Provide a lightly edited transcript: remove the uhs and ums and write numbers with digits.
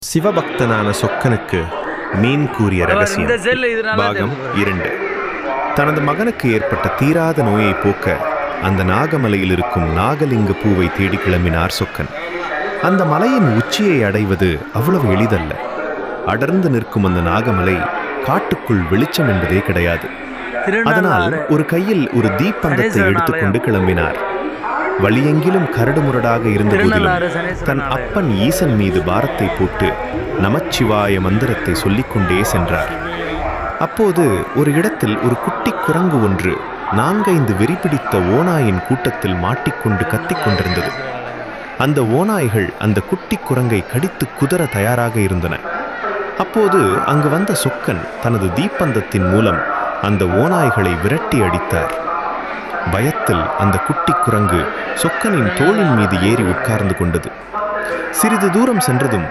சிவபக்தனான சொக்கனுக்கு மீன் கூறிய ரகசியம் பாகம் 2. தனது மகனுக்கு ஏற்பட்ட தீராத நோயை போக்க அந்த நாகமலையில் இருக்கும் நாகலிங்க பூவை தேடி கிளம்பினார் சொக்கன். அந்த மலையின் உச்சியை அடைவது அவ்வளவு எளிதல்ல. அடர்ந்து நிற்கும் அந்த நாகமலை காட்டுக்குள் வெளிச்சம் என்பதே கிடையாது. அதனால் ஒரு கையில் ஒரு தீப்பந்தத்தை எடுத்துக்கொண்டு கிளம்பினார். வழியெங்கிலும் கரடுமுரடாக இருந்த போதிலும் தன் அப்பன் ஈசன் மீது பாரத்தை போட்டு நமச்சிவாய மந்திரத்தை சொல்லிக்கொண்டே சென்றார். அப்போது ஒரு இடத்தில் ஒரு குட்டி குரங்கு ஒன்று 4-5 வெறிபிடித்த ஓநாயின் கூட்டத்தில் மாட்டிக்கொண்டு கத்திக்கொண்டிருந்தது. அந்த ஓநாய்கள் அந்த குட்டி குரங்கை கடித்து குதற தயாராக இருந்தன. அப்போது அங்கு வந்த சொக்கன் தனது தீப்பந்தத்தின் மூலம் அந்த ஓநாய்களை விரட்டி அடித்தார். பயத்தில் அந்த குட்டி குரங்கு சொக்கனின் தோளின் மீது ஏறி உட்கார்ந்து கொண்டது. சிறிது தூரம் சென்றதும்